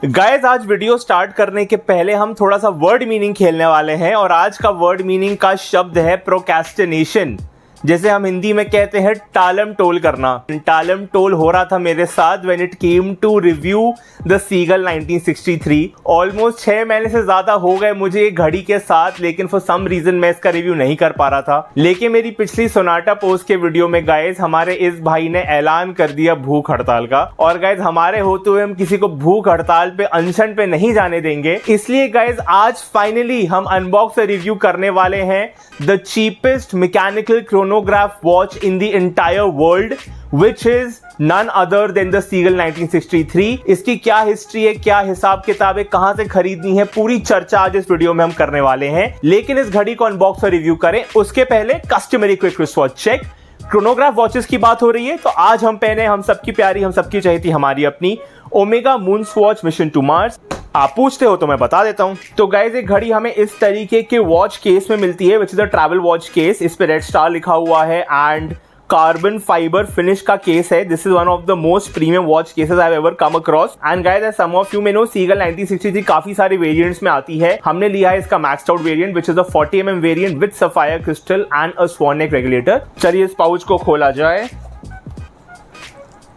Guys आज video start करने के पहले हम थोड़ा सा वर्ड मीनिंग खेलने वाले हैं और आज का वर्ड मीनिंग का शब्द है प्रोक्रेस्टिनेशन। जैसे हम हिंदी में कहते हैं टालम टोल करना। टालम टोल हो रहा था मेरे साथ when it came to review the Seagull 1963। Almost 6 महीने से ज्यादा हो गए मुझे ये घड़ी के साथ, लेकिन फॉर सम रीजन मैं इसका रिव्यू नहीं कर पा रहा था। लेकिन मेरी पिछली सोनाटा पोस्ट के वीडियो में गाइस हमारे इस भाई ने ऐलान कर दिया भूख हड़ताल का, और गाइस हमारे होते हुए हम किसी को भूख हड़ताल पे अनशन पे नहीं जाने देंगे। इसलिए गाइस आज फाइनली हम अनबॉक्स रिव्यू करने वाले हैं the cheapest mechanical chronograph watch in the entire world, which is none other than the Seagull 1963। इसकी क्या हिस्ट्री है, क्या हिसाब किताब है, कहां से खरीदनी है, पूरी चर्चा आज इस वीडियो में हम करने वाले हैं। लेकिन इस घड़ी को अनबॉक्स और रिव्यू करें उसके पहले customary quick response check. Chronograph watches की बात हो रही है तो आज हम पहने हम सबकी प्यारी, हम सबकी चाहती हमारी अपनी Omega Moon Swatch mission to Mars. आप पूछते हो तो मैं बता देता हूं। तो गाइस एक घड़ी हमें इस तरीके के वॉच केस में मिलती है, which is a travel watch case. इस पे रेड स्टार लिखा हुआ है एंड कार्बन फाइबर फिनिश का केस है। This is one of the most premium watch cases I have ever come across. And guys as some of you may know Seagull 1963 काफी सारे variants में आती है। हमने लिया है इसका maxed out variant which is a 40 mm variant with sapphire crystal and a swan neck regulator. चलिए इस पाउच को खोला जाए।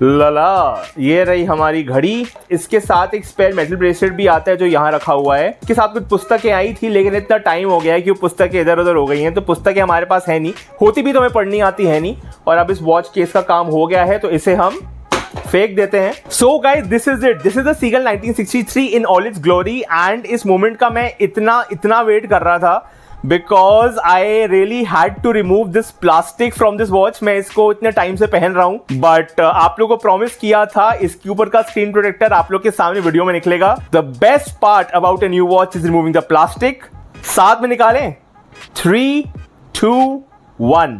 लला, ये रही हमारी घड़ी। इसके साथ एक स्पेयर मेटल ब्रेसलेट भी आता है जो यहाँ रखा हुआ है। इसके साथ कुछ पुस्तकें आई थी, लेकिन इतना टाइम हो गया है कि वो पुस्तकें इधर उधर हो गई हैं, तो पुस्तकें हमारे पास है नहीं, होती भी तो हमें पढ़नी आती है नहीं। और अब इस वॉच केस का काम हो गया है तो इसे हम फेंक देते हैं। So guys this is it, this is the Seagull 1963 in all its glory. And इस मोमेंट का मैं इतना वेट कर रहा था because I really had to remove this plastic from this watch। मैं इसको इतने टाइम से पहन रहा हूँ, बट आप लोगों को प्रॉमिस किया था इसके ऊपर का स्क्रीन प्रोटेक्टर आप लोग के सामने वीडियो में निकलेगा। The best part about a new watch is removing the plastic। साथ में निकालें 3, 2, 1।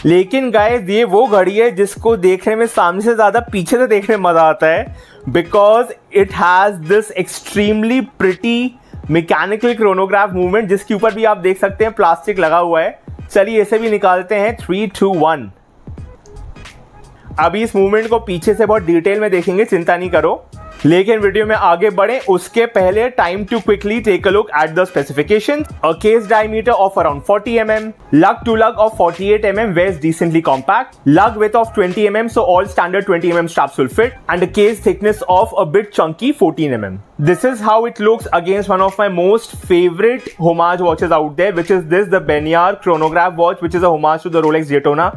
लेकिन गाइस ये वो घड़ी है जिसको देखने में सामने से ज्यादा पीछे से देखने में मजा आता है, because it has this extremely pretty mechanical chronograph movement, जिसके ऊपर भी आप देख सकते हैं प्लास्टिक लगा हुआ है। चलिए इसे भी निकालते हैं। 3, 2, 1। अभी इस मूवमेंट को पीछे से बहुत डिटेल में देखेंगे, चिंता नहीं करो। लेकिन वीडियो में आगे बढ़े उसके पहले time to quickly take a look at the specifications. A case diameter of around 40 mm, lug to lug of 48 mm, weighs decently compact, lug width of 20 mm, so all standard 20 mm straps will fit, and a case thickness of a bit chunky 14 mm. This is how it looks against one of my most favorite homage watches out there, which is the Beniar chronograph watch, which is a homage to the Rolex Daytona.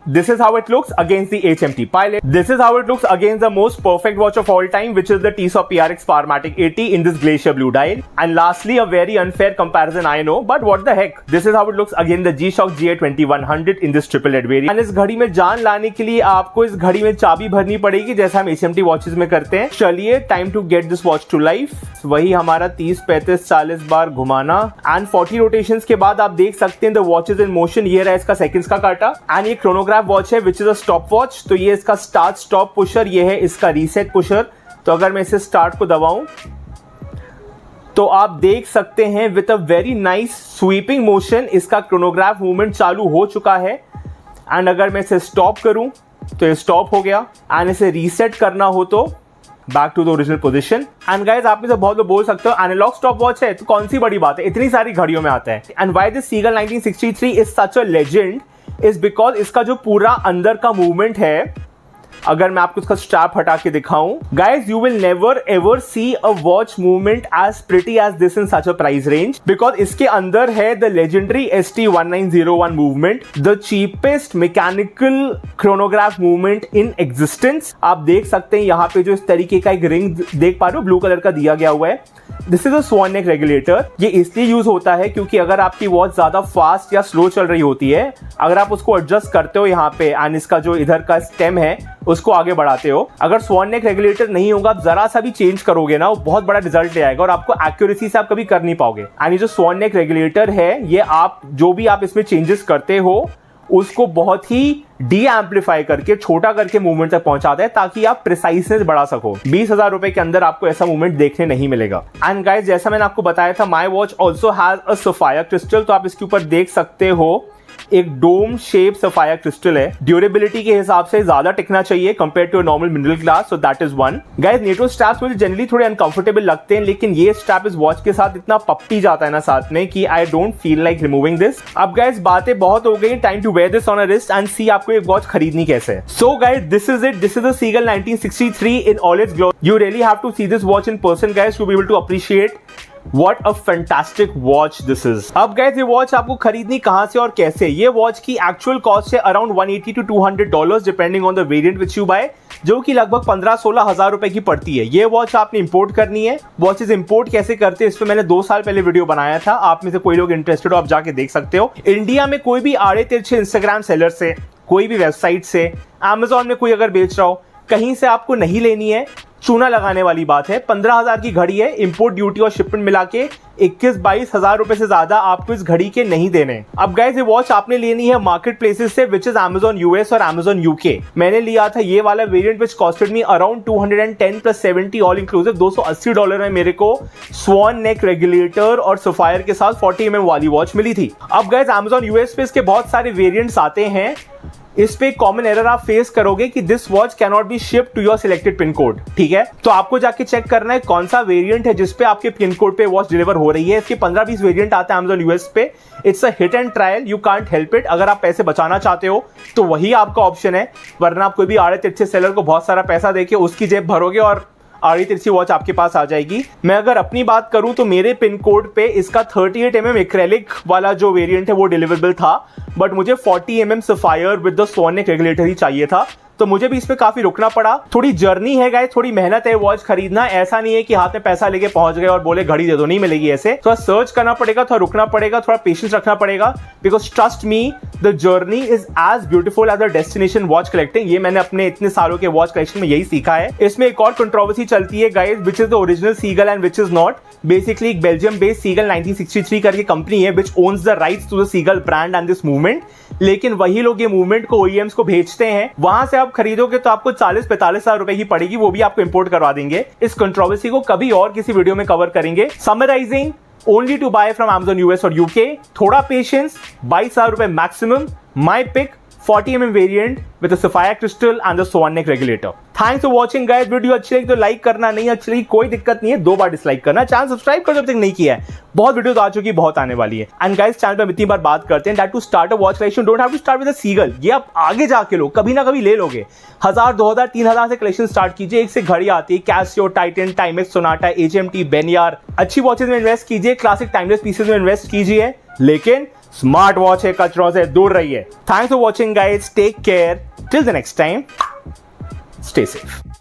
This is how it looks against the HMT Pilot. This is how it looks against the most perfect watch of all time, which is the Tissot PRX Powermatic 80 in this glacier blue dial. And lastly, a very unfair comparison, I know, but what the heck? This is how it looks against the G-Shock GA2100 in this triple LED variant. And इस घड़ी में जान लाने के लिए आपको इस घड़ी में चाबी भरनी पड़ेगी, जैसा हम HMT वॉचेस में करते हैं। चलिए time to get this watch to life. वही हमारा 30, 35, 40 बार घुमाना एंड 40 रोटेशंस के बाद आप देख सकते हैं the watch is in motion. ये रहा इसका सेकंड्स का काटा। एंड ये क्रोनोग्राफ वॉच है which is a stop watch. तो ये इसका स्टार्ट स्टॉप पुशर, ये है इसका रीसेट पुशर। तो अगर मैं इसे स्टार्ट को दबाऊं तो आप देख सकते हैं with a very nice sweeping motion इसका क्रोनोग्राफ मूवमेंट चालू हो चुका है। एंड अगर मैं इसे स्टॉप करूं तो ये स्टॉप हो गया। एंड इसे रीसेट करना हो तो back to the original position. And guys आप में से बहुत लोग बोल सकते हो एनालॉग स्टॉप वॉच है तो कौन सी बड़ी बात है, इतनी सारी घड़ियों में आता है। And why this Seagull 1963 is such a legend is because इसका जो पूरा अंदर का मूवमेंट है, अगर मैं आपको इसका स्ट्रैप हटा के दिखाऊं, guys you will never ever see a watch movement as pretty as this in such a price range, because इसके अंदर है the legendary ST1901 movement, the cheapest mechanical chronograph movement in existence. आप देख सकते हैं यहाँ पे जो इस तरीके का एक रिंग देख पा रहे हो ब्लू कलर का दिया गया हुआ है। This is a swan neck regulator. ये इसलिए यूज होता है क्योंकि अगर आपकी वॉच ज्यादा फास्ट या स्लो चल रही होती है, अगर आप उसको एडजस्ट करते हो यहाँ पे एंड इसका जो इधर का स्टेम है उसको आगे बढ़ाते हो, अगर स्वान नेक रेगुलेटर नहीं होगा, आप जरा सा भी चेंज करोगे ना, वो बहुत बड़ा रिजल्ट ले आएगा और आपको एक्यूरेसी से आप कभी कर नहीं पाओगे। एंड ये जो स्वान नेक रेगुलेटर है, ये आप जो भी आप इसमें चेंजेस करते हो उसको बहुत ही डी एम्पलीफाई करके छोटा करके मूवमेंट तक पहुंचाता है ताकि आप प्रिसाइसनेस बढ़ा सको। 20,000 रुपए के अंदर आपको ऐसा मूवमेंट देखने नहीं मिलेगा। एंड गाइस जैसा मैंने आपको बताया था, my watch also has a sapphire crystal. तो आप इसके ऊपर देख सकते हो एक डोम शेप सफायर क्रिस्टल है, ड्यूरेबिलिटी के हिसाब से ज्यादा टिकना चाहिए compare to normal mineral glass, so that is one. Guys NATO straps मुझे जनरली थोड़े अनकंफर्टेबल लगते हैं, लेकिन ये स्ट्रैप इस वॉच के साथ इतना पप्पी जाता है ना साथ में कि I don't feel like removing this. अब गाइस बातें बहुत हो गई, time to wear this on a wrist and see आपको ये वॉच खरीदनी कैसे है। So guys this is it, this is the Seagull 1963 in all its glory. You really have to see this watch in person guys to be able to appreciate What a fantastic watch this is। अब guys ये watch आपको खरीदनी कहां से और कैसे? ये watch की एक्चुअल कॉस्ट है around 180 to $200 depending on the variant which you buy, जो कि लगभग 15-16 हजार रुपए की पड़ती है। ये वॉच आपने इंपोर्ट करनी है। वॉचेस इंपोर्ट कैसे करते हैं इस पे मैंने 2 साल पहले वीडियो बनाया था, आप में से कोई लोग इंटरेस्टेड हो आप जाके देख सकते हो। इंडिया में कोई भी आड़े तिरछे इंस्टाग्राम सेलर से, कोई भी वेबसाइट से, Amazon में कोई अगर बेच रहा हो, कहीं से आपको नहीं लेनी है। चूना लगाने वाली बात है। 15,000 की घड़ी है, इंपोर्ट ड्यूटी और शिपमेंट मिला के 21-22 हजार रुपए से ज्यादा आपको इस घड़ी के नहीं देने। अब गाइस ये वॉच आपने लेनी है मार्केट प्लेसेस से, विच इज Amazon US और Amazon UK। मैंने लिया था ये वाला variant which costed me around 210 + 70 all inclusive, $280 में मेरे को स्वान नेक रेगुलेटर और सफायर के साथ 40 mm वाली वॉच मिली थी। अब गाइस Amazon US पे इसके बहुत सारे वेरिएंट्स आते हैं। इस पे कॉमन एरर आप फेस करोगे कि this watch can not be shipped to your selected pin code. ठीक है, तो आपको जाके चेक करना है कौन सा वेरिएंट है जिसपे आपके पिन कोड पे वॉच डिलीवर हो रही है। इसके 15-20 वेरिएंट आते हैं Amazon US पे। It's a hit and trial, you can't help it. अगर आप पैसे बचाना चाहते हो तो वही आपका ऑप्शन है, वरना आप कोई भी आड़े तिरछे सेलर को बहुत सारा पैसा देके उसकी जेब भरोगे और आड़ी तिरछी वॉच आपके पास आ जाएगी। मैं अगर अपनी बात करूं तो मेरे पिन कोड पे इसका 38 mm एक्रेलिक वाला जो वेरिएंट है वो डिलीवरेबल था, बट मुझे 40 mm sapphire with the swan neck regulator ही चाहिए था, तो मुझे भी इस पे काफी रुकना पड़ा। थोड़ी जर्नी है गाइस, थोड़ी मेहनत है वॉच खरीदना। ऐसा नहीं है कि हाथ में पैसा लेके पहुंच गए और बोले घड़ी दे दो, नहीं मिलेगी ऐसे। थोड़ा सर्च करना पड़ेगा, थोड़ा रुकना पड़ेगा, थोड़ा पेशेंस रखना पड़ेगा, because trust me the journey is as beautiful as the destination watch collecting. ये मैंने अपने इतने सालों के वॉच कलेक्शन में यही सीखा है। इसमें एक और कंट्रोवर्सी चलती है guys, which is the original Seagull and which is not. Basically एक बेल्जियम बेस्ड सीगल 1963 करके कंपनी है which owns the rights to the Seagull brand and this movement, लेकिन वही लोग ये मूवमेंट को OEMs को भेजते हैं। वहां से आप खरीदोगे तो आपको 40-45 हजार रुपए की पड़ेगी, वो भी आपको इंपोर्ट करवा देंगे। इस कंट्रोवर्सी को कभी और किसी वीडियो में कवर करेंगे। Summarising, only to buy from Amazon US और UK, थोड़ा पेशेंस, 22 हजार रुपए maximum. My pick 40 mm variant with the sapphire crystal and the swan neck regulator. Thanks for watching guys. Video अच्छी लगी तो लाइक करना, नहीं अच्छी लगी कोई दिक्कत नहीं है, 2 बार डिसलाइक करना। चैनल सब्सक्राइब कर जब तक नहीं किया है, बहुत वीडियोस आ चुकी, बहुत आने वाली है। एंड गाइस चैनल पे हम इतनी बार बात करते हैं that to start a watch collection don't have to start with a Seagull. ये आप आगे जाके लो, कभी ना कभी ले लोगे। 1000, 2000, 3000 से कलेक्शन स्टार्ट कीजिए। एक से घड़ी आती है, Casio, Titan, Timex, Sonata, HMT, Benyar. अच्छी वॉचेस में इन्वेस्ट कीजिए, क्लासिक टाइमलेस पीसेस में इन्वेस्ट कीजिए, लेकिन स्मार्ट वॉच है कचरों से दूर रहिए। Thanks for watching guys, take care, till the next time, stay safe.